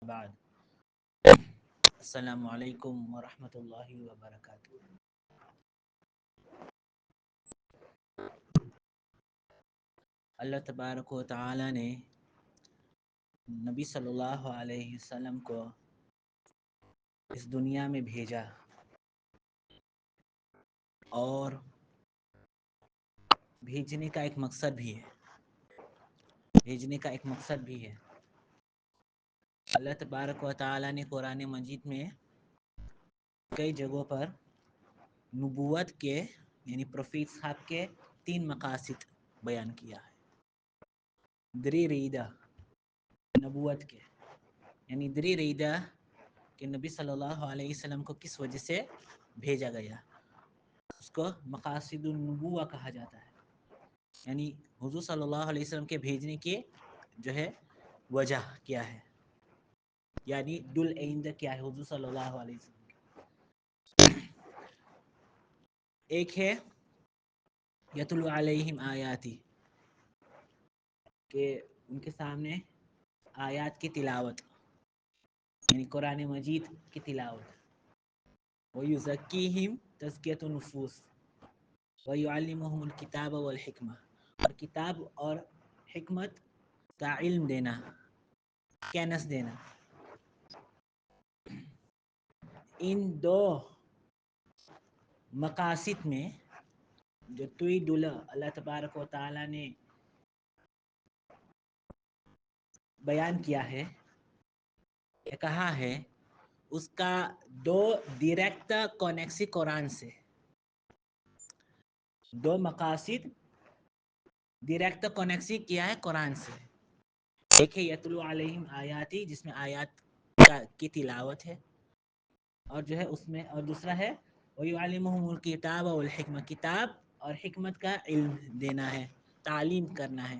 بعد السلام علیکم ورحمۃ اللہ وبرکاتہ. اللہ تبارک و تعالی نے نبی صلی اللہ علیہ وسلم کو اس دنیا میں بھیجا اور بھیجنے کا ایک مقصد بھی ہے. اللہ تبارک و تعالی نے قرآن مجید میں کئی جگہوں پر نبوت کے یعنی پروفیٹ صاحب کے 3 مقاصد بیان کیا ہے. دری ریدہ نبوت کے یعنی دری ریدہ کہ نبی صلی اللہ علیہ وسلم کو کس وجہ سے بھیجا گیا، اس کو مقاصد النبوہ کہا جاتا ہے. یعنی حضور صلی اللہ علیہ وسلم کے بھیجنے کی جو ہے وجہ کیا ہے، یعنی دل ایندہ کیا ہے حضور صلی اللہ علیہ وسلم. ایک ہے یتلو علیہم آیاتی کہ ان کے سامنے آیات کی تلاوت یعنی قرآن مجید کی تلاوت. وَيُزَكِّيهِمْ تَزْكِيَةُ النُّفُوسِ وَيُعَلِّمُهُمُ الْكِتَابَ وَالْحِكْمَةَ، اور کتاب اور حکمت کا علم دینا، کینس دینا. ان 2 مقاصد میں جو اللہ تبارک و تعالی نے بیان کیا ہے، یہ کہا ہے، اس کا 2 ڈائریکٹ کونیکسی قرآن سے. 2 مقاصد ڈائریکٹ کونیکسی کیا ہے قرآن سے. ایک ہے یتلو علیہم آیاتی جس میں آیات کی تلاوت ہے، اور جو ہے اس میں، اور دوسرا ہے وَيُعَلِّمُهُمُ الْكِتَابَ وَالْحِكْمَةَ، کتاب اور حکمت کا علم دینا ہے، تعلیم کرنا ہے.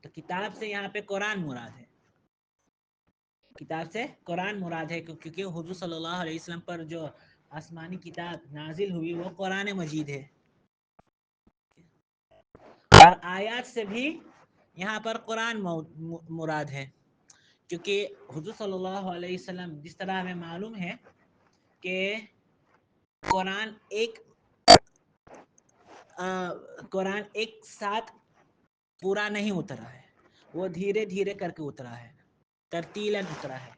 تو کتاب سے یہاں پہ قرآن مراد ہے. کتاب سے قرآن مراد ہے کیونکہ حضور صلی اللہ علیہ وسلم پر جو آسمانی کتاب نازل ہوئی وہ قرآن مجید ہے. اور آیات سے بھی یہاں پر قرآن مراد ہے، کیونکہ حضور صلی اللہ علیہ وسلم جس طرح ہمیں معلوم ہے کہ قرآن ایک ساتھ پورا نہیں اترا ہے، وہ دھیرے دھیرے کر کے اترا ہے، ترتیلاً اترا ہے.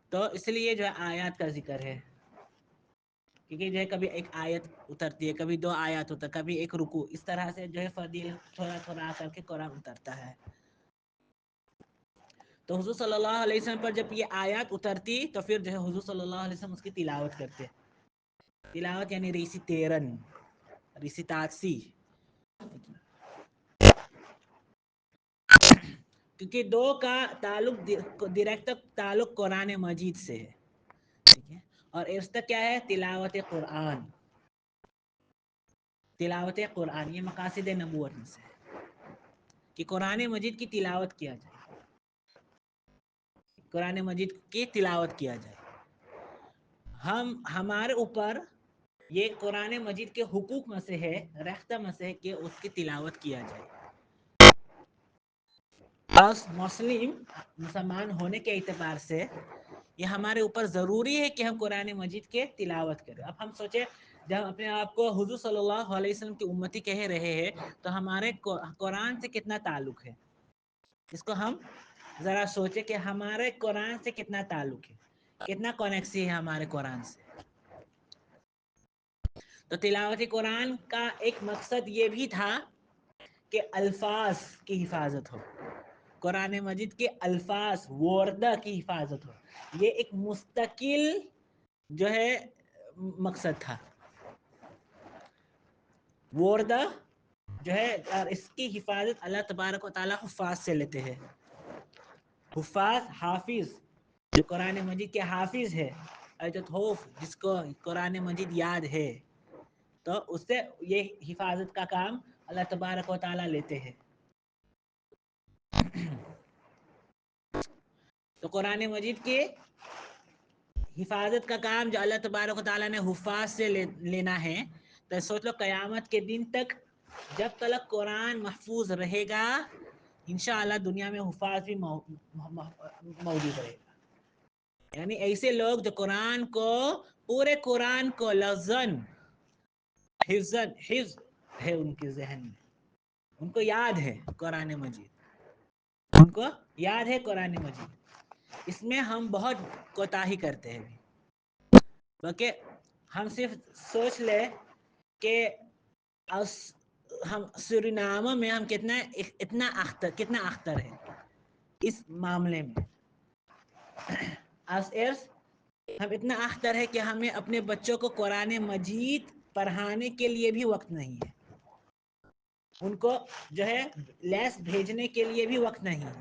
تو اس لیے جو ہے آیات کا ذکر ہے، کیونکہ جو ہے کبھی ایک آیت اترتی ہے، کبھی 2 آیات ہوتا ہے، کبھی ایک رکوع، اس طرح سے جو ہے فضیل تھوڑا تھوڑا کر کے قرآن اترتا ہے. تو حضور صلی اللہ علیہ وسلم پر جب یہ آیات اترتی تو پھر جو ہے حضور صلی اللہ علیہ وسلم اس کی تلاوت کرتے. تلاوت یعنی ریسیتاسی، کیونکہ 2 کا ڈائریکٹ تعلق قرآن مجید سے ہے. ٹھیک ہے، اور اس کا کیا ہے تلاوت قرآن. تلاوت قرآن یہ مقاصد نبوت میں سے ہے کہ قرآن مجید کی تلاوت کیا جائے، قرآن مجید کی تلاوت کیا جائے. ہمارے اوپر یہ قرآن مجید کے حقوق میں سے ہے، رختہ میں سے ہے کہ اس کی تلاوت کیا جائے. بس مسلمان ہونے کے اعتبار سے یہ ہمارے اوپر ضروری ہے کہ ہم قرآن مجید کے تلاوت کریں. اب ہم سوچیں جب اپنے آپ کو حضور صلی اللہ علیہ وسلم کی امتی کہہ رہے ہیں تو ہمارے قرآن سے کتنا تعلق ہے، اس کو ہم ذرا سوچیں کہ ہمارے قرآن سے کتنا تعلق ہے، کتنا کونیکسی ہے ہمارے قرآن سے. تو تلاوت قرآن کا ایک مقصد یہ بھی تھا کہ الفاظ کی حفاظت ہو، قرآن مجید کے الفاظ وردہ کی حفاظت ہو. یہ ایک مستقل جو ہے مقصد تھا. وردہ جو ہے اس کی حفاظت اللہ تبارک و تعالیٰ حفاظ سے لیتے ہیں. حافظ جو قرآن مجید کے حافظ ہے، جس کو قرآن مجید یاد ہے، تو اس سے یہ حفاظت کا کام اللہ تبارک و تعالیٰ لیتے ہیں. تو قرآن مجید کی حفاظت کا کام جو اللہ تبارک و تعالیٰ نے حفاظ سے لینا ہے، تو سوچ لو قیامت کے دن تک جب تک قرآن محفوظ رہے گا انشاءاللہ دنیا میں حفاظ بھی موجود رہے گا. یعنی ایسے لوگ جو قرآن کو پورے قرآن کو لفظاً حفظ ہے ان کے ذہن میں, ان کو یاد ہے قرآن مجید, ان کو یاد ہے قرآن مجید. اس میں ہم بہت کوتاہی کرتے ہیں, کیونکہ ہم صرف سوچ لیں کہ ہم سورینامہ میں ہم کتنا اختر ہے اس معاملے میں. ہم اتنا اختر ہے کہ ہمیں اپنے بچوں کو قرآن مجید پڑھانے کے لیے بھی وقت نہیں ہے, ان کو جو ہے لیس بھیجنے کے لیے بھی وقت نہیں ہے.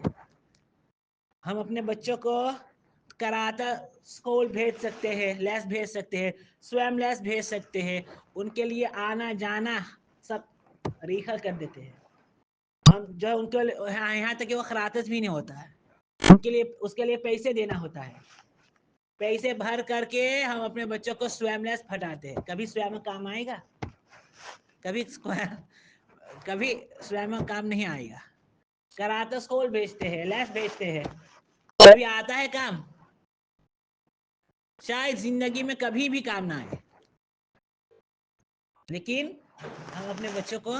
ہم اپنے بچوں کو کراتا اسکول بھیج سکتے ہیں, لیس بھیج سکتے ہیں, سویم لیس بھیج سکتے ہیں, ان کے لیے آنا جانا سب ریکھا کر دیتے ہیں. ہم جو ان کو یہاں تک کہ وہ خراطس بھی نہیں ہوتا ہے, ان کے لیے اس کے لیے پیسے دینا ہوتا ہے. پیسے بھر کر کے ہم اپنے بچوں کو سویم لیس پھٹاتے ہیں. کبھی سویم میں کام آئے گا؟ کبھی سویم میں کام نہیں آئے گا. کراتا اسکول بھیجتے ہیں, لیس بھیجتے ہیں, کبھی آتا ہے کام؟ شاید زندگی میں کبھی بھی کام نہ آئے. لیکن ہم اپنے بچوں کو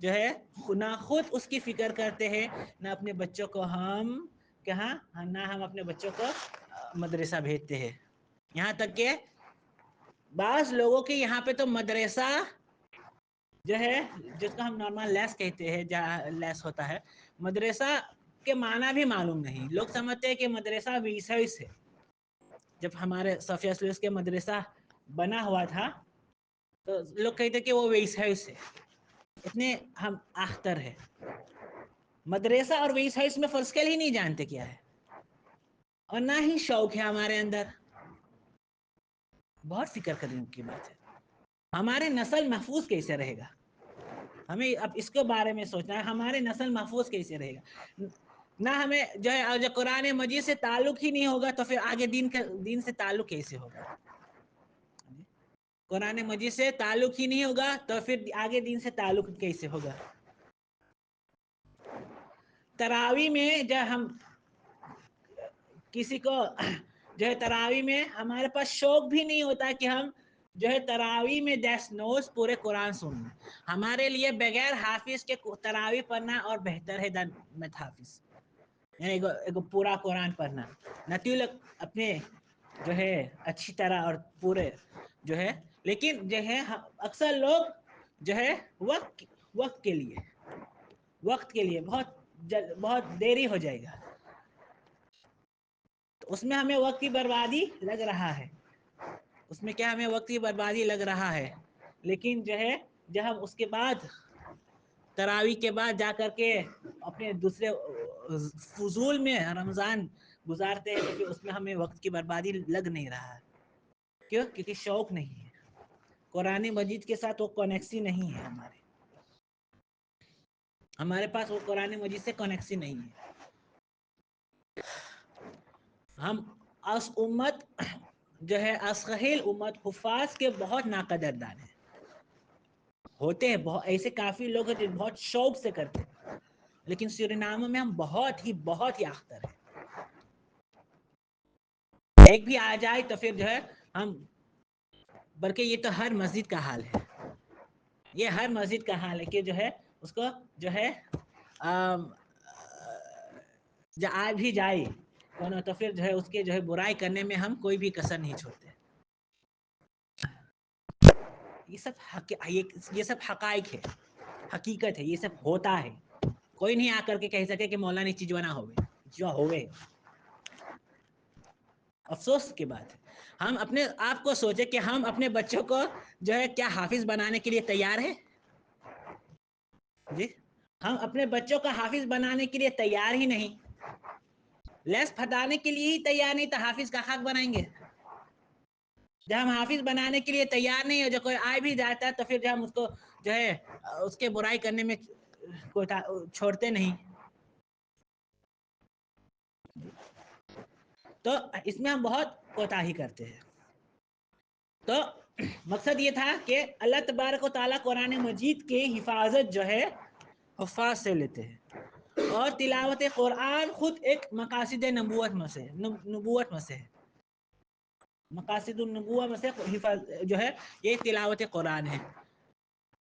جو ہے نہ خود اس کی فکر کرتے ہیں, نہ اپنے بچوں کو نہ ہم اپنے بچوں کو مدرسہ بھیجتے ہیں. یہاں تک کہ بعض لوگوں کے یہاں پہ تو مدرسہ جو ہے, جس کو ہم نارمل لیس کہتے ہیں, جہاں لیس ہوتا ہے, مدرسہ کے معنی بھی معلوم نہیں. لوگ سمجھتے ہیں کہ مدرسہ ویسے سے, جب ہمارے صفیہ سلیس کے مدرسہ بنا ہوا تھا تو لوگ کہتے کہ وہ ویسے سے, اتنے ہم اختر ہے. مدرسہ اور ویسے میں فرق ہی نہیں جانتے کیا ہے, اور نہ ہی شوق ہے ہمارے اندر. بہت فکر کرنے کی بات ہے. ہمارے نسل محفوظ کیسے رہے گا؟ ہمیں اب اس کے بارے میں سوچنا ہے, ہمارے نسل محفوظ کیسے رہے گا. نہ ہمیں جو ہے قرآن مجید سے تعلق ہی نہیں ہوگا تو پھر آگے دین سے تعلق کیسے ہوگا؟ قرآن مجید سے تعلق ہی نہیں ہوگا تو پھر آگے دین سے تعلق کیسے ہوگا؟ تراوی میں جب ہم کسی کو جو ہے تراوی میں ہمارے پاس شوق بھی نہیں ہوتا کہ ہم جو ہے تراوی میں 10 نوز پورے قرآن سننا. ہمارے لیے بغیر حافظ کے تراوی پڑھنا اور بہتر ہے دن حافظ, یعنی پورا قرآن پڑھنا. نتیل اپنے جو ہے اچھی طرح اور پورے جو ہے, لیکن جو ہے اکثر لوگ جو ہے وقت کے لیے بہت دیری ہو جائے گا, تو اس میں ہمیں وقت کی بربادی لگ رہا ہے. اس میں کیا ہمیں وقت کی بربادی لگ رہا ہے. لیکن جو ہے جب ہم اس کے بعد تراوی کے بعد جا کر کے اپنے دوسرے فضول میں رمضان گزارتے ہیں, تو اس میں ہمیں وقت کی بربادی لگ نہیں رہا ہے. کیوں؟ کیونکہ شوق نہیں ہے, قرآن مجید کے ساتھ وہ کنیکسی نہیں ہے. ہمارے پاس وہ قرآن مجید سے کنیکسی نہیں ہے. ہم اس امت جو ہے اسخیل امت حفاظ کے بہت ناقدردان ہیں. ہوتے ہیں ایسے کافی لوگ ہیں جو بہت شوق سے کرتے ہیں, لیکن سوریناموں میں ہم بہت ہی اختر ہیں. ایک بھی آ جائے تو پھر جو ہے ہم, بلکہ یہ تو ہر مسجد کا حال ہے, یہ ہر مسجد کا حال ہے کہ جو ہے اس کو جو ہے آ بھی جائے تو پھر جو ہے اس کے جو ہے برائی کرنے میں ہم کوئی بھی کسر نہیں چھوڑتے. یہ سب حقائق ہے, حقیقت ہے, یہ سب ہوتا ہے. کوئی نہیں آ کر کے کہہ سکے کہ مولانا چیزوں نہ ہوئے, جو ہوئے. افسوس کی بات ہے. ہم اپنے آپ کو سوچے کہ ہم اپنے بچوں کو جو ہے کیا حافظ بنانے کے لیے تیار ہیں؟ جی, ہم اپنے بچوں کا حافظ بنانے کے لیے تیار ہی نہیں. لیس پھٹانے کے لیے ہی تیار نہیں تو حافظ کا حق بنائیں گے. جب ہم حافظ بنانے کے لیے تیار نہیں ہو, جو کوئی آ بھی جاتا ہے تو پھر جب ہم اس کو جو ہے اس کے برائی کرنے میں چھوڑتے نہیں. تو اس میں ہم بہت کوتاہی کرتے ہیں. تو مقصد یہ تھا کہ اللہ تبارک و تعالیٰ قرآن مجید کی حفاظت جو ہے حفاظ سے لیتے ہیں. اور تلاوت قرآن خود ایک مقاصد نبوت میں سے ہے، مقاصد النبوہ میں سے جو ہے یہ تلاوت قرآن ہے۔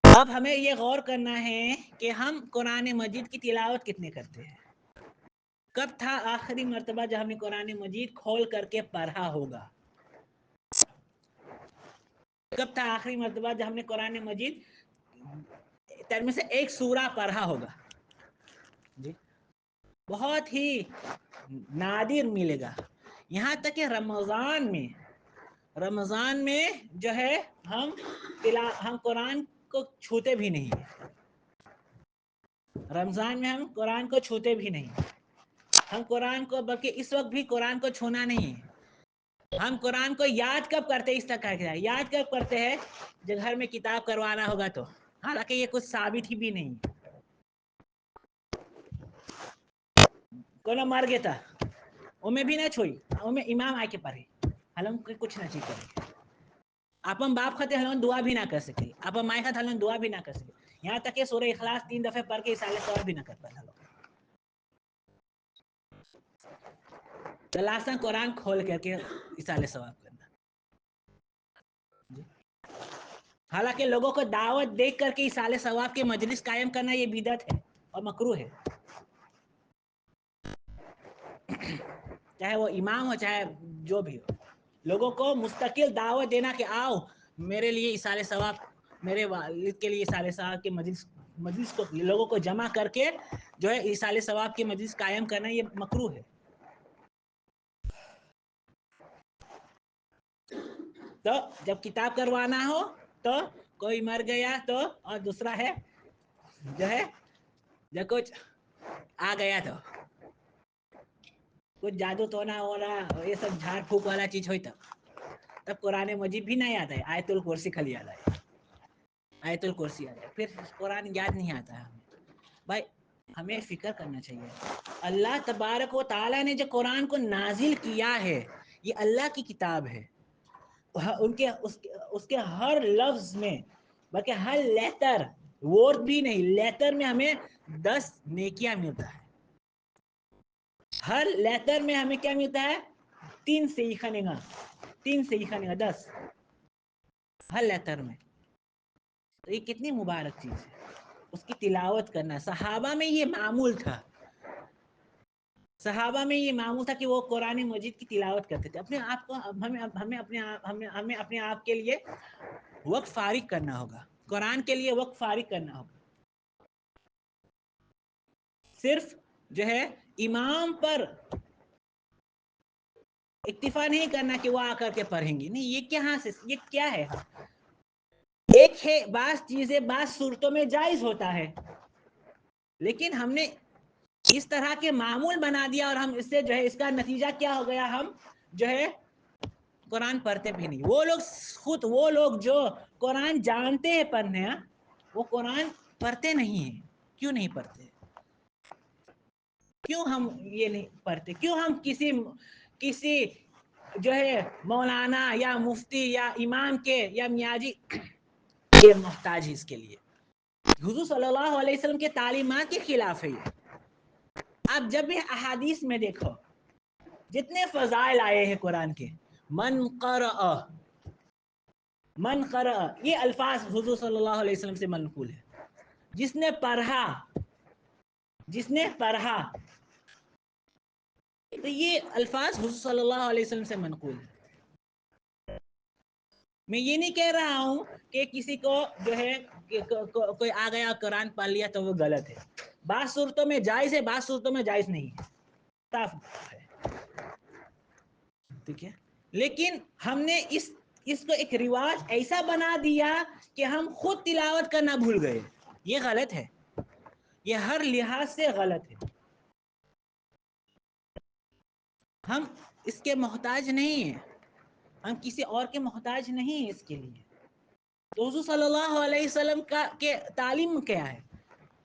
اب ہمیں یہ غور کرنا ہے کہ ہم قرآن مجید کی تلاوت کتنے کرتے ہیں۔ کب تھا آخری مرتبہ جب ہم نے قرآن مجید کھول کر کے پڑھا ہوگا؟ کب تھا آخری مرتبہ جب ہم نے قرآن مجید میں سے ایک سورہ پڑھا ہوگا؟ جی بہت ہی نادر ملے گا۔ یہاں تک کہ رمضان میں جو ہے ہم قرآن کو چھوتے بھی نہیں، رمضان میں ہم قرآن کو چھوتے بھی نہیں، ہم قرآن کو بلکہ اس وقت بھی قرآن کو چھونا نہیں ہے۔ ہم قرآن کو یاد کب کرتے ہیں؟ اس طرح کیا یاد کب کرتے ہیں؟ جب گھر میں کتاب کروانا ہوگا تو، حالانکہ یہ کچھ ثابت ہی بھی نہیں۔ کوئی مر گیا تھا وہ میں بھی نہ چھوئی وہ میں امام آ کے پڑھے ہم کچھ نہ چیز کرے، آپ ہم باپ خطے ہم دعا بھی نہ کر سکے، آپ ہم مائیں خط ہم دعا بھی نہ کر سکے، یہاں تک کہ سورہ اخلاص 3 دفعے پڑھ کے اصالہ ثواب بھی نہ کر پائے۔ تلاساں قرآن کھول کر کے اصالہ ثواب کرنا۔ حالانکہ لوگوں کو دعوت دیکھ کر کے اصالہ ثواب کے مجلس قائم کرنا یہ بدعت ہے اور مکروہ ہے، چاہے وہ امام ہو چاہے جو بھی ہو۔ لوگوں کو مستقل دعوت دینا کہ آؤ میرے لیے اصالہ ثواب، میرے والد کے لیے اصالہ ثواب کے مجلس کو لوگوں کو جمع کر کے جو ہے اصالہ ثواب کے مجلس قائم کرنا یہ مکروہ ہے۔ تو جب کتاب کروانا ہو تو کوئی مر گیا تو، اور دوسرا ہے جو ہے جب کچھ آ گیا تو کچھ جادو ٹونا ہو رہا یہ سب جھاڑ پھونک والا چیز ہوئی تب قرآن مجید بھی نہیں آتا ہے، آیت الکرسی خالی آتا ہے، آیت الکرسی آتا ہے، پھر قرآن یاد نہیں آتا ہے۔ بھائی ہمیں فکر کرنا چاہیے، اللہ تبارک و تعالیٰ نے جو قرآن کو نازل کیا ہے یہ اللہ کی کتاب ہے، اس کے ہر لفظ میں بلکہ ہر لیٹر ورڈ بھی نہیں لیٹر میں ہمیں 10 نیکیاں ملتا ہے، ہر لیٹر میں ہمیں کیا ملتا ہے؟ 3 صحیح 10 ہر لیٹر میں۔ تو یہ کتنی مبارک چیز ہے، اس کی تلاوت کرنا۔ صحابہ میں یہ معمول تھا، صحابہ میں یہ معمول تھا کہ وہ قرآن مجید کی تلاوت کرتے تھے۔ اپنے آپ کو ہمیں اپنے آپ کے لیے وقت فارغ کرنا ہوگا، قرآن کے لیے وقت فارغ کرنا ہوگا۔ صرف جو ہے امام پر اکتفا نہیں کرنا کہ وہ آ کر کے پڑھیں گے، نہیں، یہ کیا ہے؟ ایک ہے بعض چیزیں بعض صورتوں میں جائز ہوتا ہے، لیکن ہم نے اس طرح کے معمول بنا دیا اور ہم اس سے جو ہے اس کا نتیجہ کیا ہو گیا؟ ہم جو ہے قرآن پڑھتے بھی نہیں۔ وہ لوگ جو قرآن جانتے ہیں پڑھنے، وہ قرآن پڑھتے نہیں ہیں۔ کیوں نہیں پڑھتے؟ کیوں ہم یہ نہیں پڑھتے؟ کیوں ہم کسی جو ہے مولانا یا مفتی یا امام کے یا میاجی کے محتاج ہے؟ اس کے لیے حضور صلی اللہ علیہ وسلم کے تعلیمات کے خلاف ہے یہ۔ آپ جب بھی احادیث میں دیکھو جتنے فضائل آئے ہیں قرآن کے، من قرأ یہ الفاظ حضور صلی اللہ علیہ وسلم سے منقول ہے، جس نے پڑھا، تو یہ الفاظ حضور صلی اللہ علیہ وسلم سے منقول ہے۔ میں یہ نہیں کہہ رہا ہوں کہ کسی کو جو ہے کوئی آ گیا قرآن پڑھ لیا تو وہ غلط ہے، بعض صورتوں میں جائز ہے بعض صورتوں میں جائز نہیں ہے، صاف ہے، ٹھیک ہے۔ لیکن ہم نے اس کو ایک رواج ایسا بنا دیا کہ ہم خود تلاوت کرنا بھول گئے، یہ غلط ہے، یہ ہر لحاظ سے غلط ہے۔ ہم اس کے محتاج نہیں ہیں، ہم کسی اور کے محتاج نہیں ہیں اس کے لیے۔ تو حضور صلی اللہ علیہ وسلم کے تعلیم کیا ہے؟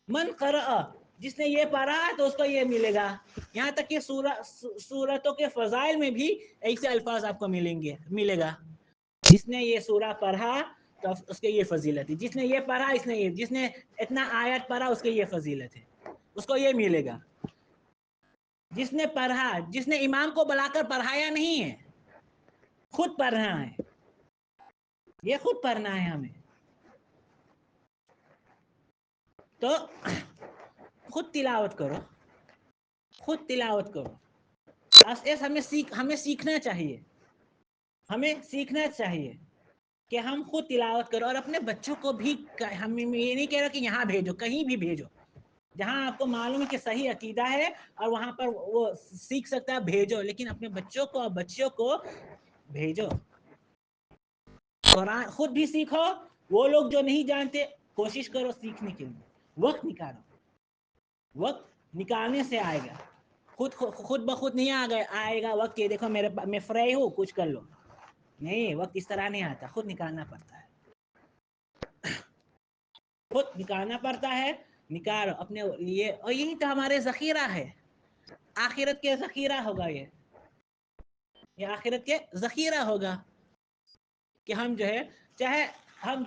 من قرأ، جس نے یہ پڑھا تو اس کو یہ ملے گا۔ یہاں تک کہ سورتوں کے فضائل میں بھی ایسے الفاظ آپ کو ملے گا، جس نے یہ سورہ پڑھا تو اس کے یہ فضیلت ہے، جس نے یہ پڑھا جس نے اتنا آیت پڑھا اس کے یہ فضیلت ہے۔ اس کو یہ ملے گا. جس نے پڑھا, جس نے امام کو بلا کر پڑھایا نہیں ہے, خود پڑھنا ہے, یہ خود پڑھنا ہے ہمیں. تو خود تلاوت کرو, خود تلاوت کرو. ہمیں سیکھنا چاہیے, ہمیں سیکھنا چاہیے کہ ہم خود تلاوت کرو, اور اپنے بچوں کو بھی. ہم یہ نہیں کہہ رہے کہ یہاں بھیجو, کہیں بھی بھیجو جہاں آپ کو معلوم ہے کہ صحیح عقیدہ ہے اور وہاں پر وہ سیکھ سکتا ہے, بھیجو. لیکن اپنے بچوں کو اور بچیوں کو بھیجو. قرآن خود بھی سیکھو, وہ لوگ جو نہیں جانتے کوشش کرو سیکھنے کے لیے, وقت نکالو. وقت نکالنے سے آئے گا, خود بخود نہیں آئے گا وقت. یہ دیکھو میں فری ہوں, کچھ کر لو. نہیں, وقت اس طرح نہیں آتا, خود نکالنا پڑتا ہے. خود نکالنا پڑتا ہے, نکالو اپنے لیے. اور یہی تو ہمارے ذخیرہ ہے, آخرت کے ذخیرہ ہوگا. یہ آخرت کے ذخیرہ ہوگا کہ ہم جو ہے, چاہے ہم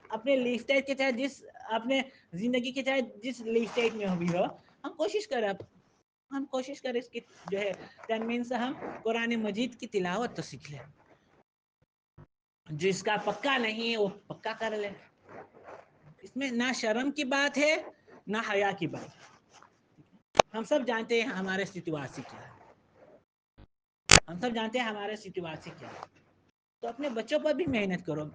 اپنے لیفٹیج کے, چاہے جس اپنے زندگی کے چاہے جس لیفٹیج میں بھی ہو, ہم کوشش کریں اس کی جو ہے تنمین سے ہم قرآن مجید کی تلاوت تو سیکھ لیں. جس کا پکا نہیں ہے وہ پکا کر لے. اس میں نہ شرم کی بات ہے نہ حیا کی بات ہے. ہم سب جانتے ہیں ہمارے سچویشن کیا ہے, ہم سب جانتے ہیں ہمارے سچویشن کیا ہے. تو اپنے بچوں پر بھی محنت کرو.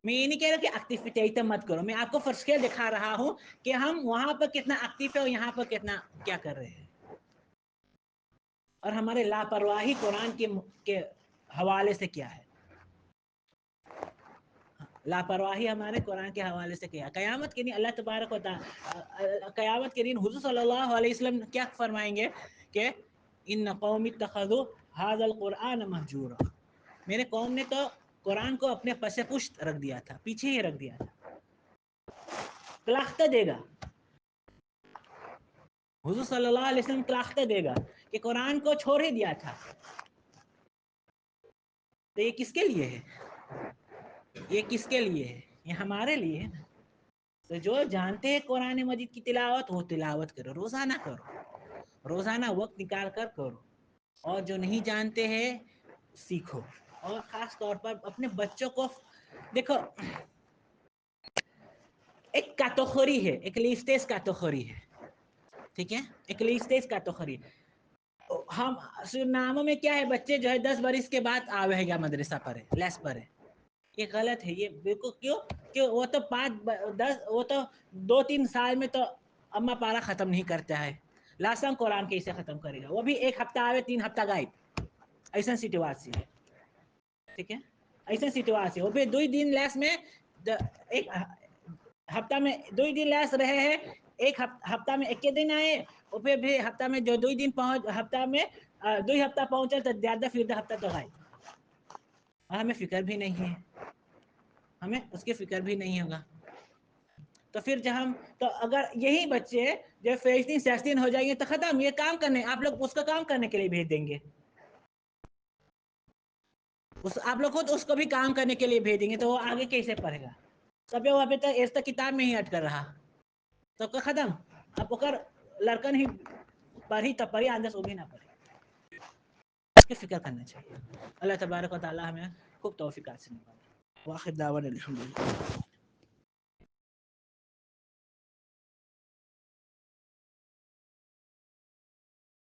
میں یہ نہیں کہہ رہا کہ ایکٹیویٹی مت کرو, میں آپ کو فرض کے دکھا رہا ہوں کہ ہم وہاں پر کتنا ایکٹیو ہے اور یہاں پر کتنا کیا کر رہے ہیں. اور ہمارے لاپرواہی قرآن کے حوالے سے کیا ہے, لاپرواہی ہمارے قرآن کے حوالے سے کیا. قیامت کے دن اللہ تبارک و تعالی, قیامت کے دن حضور صلی اللہ علیہ وسلم کیا فرمائیں گے کہ ان قوم اتخذوا هذا القرآن مهجورا, میرے قوم نے تو قرآن کو اپنے پس پشت رکھ دیا تھا, پیچھے ہی رکھ دیا تھا. کلاختہ دے گا, حضور صلی اللہ علیہ وسلم کلاختہ دے گا کہ قرآن کو چھوڑ ہی دیا تھا. تو یہ کس کے لیے ہے, یہ کس کے لیے ہے, یہ ہمارے لیے ہے نا. تو جو جانتے ہیں قرآن مجید کی تلاوت, وہ تلاوت کرو, روزانہ کرو, روزانہ وقت نکال کر کرو. اور جو نہیں جانتے ہیں سیکھو. اور خاص طور پر اپنے بچوں کو دیکھو, ایک کاتوخوری ہے, ایک لیسٹیس کاتوخوری ہے, ٹھیک ہے, ایک لیسٹیس کاتوخوری. ہم ناموں میں کیا ہے, بچے جو ہے 10 برس کے بعد آوے گا مدرسہ پڑھے, لیس پڑھے. یہ غلط ہے, یہ بالکل. کیوں وہ تو 5-10 وہ تو 2-3 سال میں تو اما پارا ختم نہیں کرتا ہے. لاسٹ قرآن کیسے ختم کرے گا, وہ بھی 1 ہفتہ آوے 3 ہفتہ غائب. ایسا سچویشن ہے, ٹھیک ہے, ایسا سچویشن. وہ بھی 2 دن لیس میں, ایک ہفتہ میں 2 دن لیس رہے ہیں, ایک ہفتہ میں 1 دن آئے, اور پھر بھی ہفتہ میں جو 2 دن ہفتہ میں 2 ہفتہ پہنچے تو زیادہ, پھر ہفتہ تو غائب. اور ہمیں فکر بھی نہیں ہے, ہمیں اس کی فکر بھی نہیں ہوگا. تو پھر تو اگر یہی بچے جو 15-16 ہو جائیں گے تو ختم. یہ کام کرنے, آپ لوگ اس کا کام کرنے کے لیے بھیج دیں گے, آپ لوگ خود اس کو بھی کام کرنے کے لیے بھیجیں گے, تو وہ آگے کیسے پڑھے گا. کبھی وہ ابھی تک ایسا کتاب میں ہی اٹ کر رہا, تو ختم. اب اگر لڑکن ہی پڑھی تو پڑھی, آندر سے بھی نہ پڑھی. اس کی فکر کرنا چاہیے. اللہ تبارک و تعالی ہمیں خوب توفیق عطا فرمائے. واخر دعوانا الحمدللہ.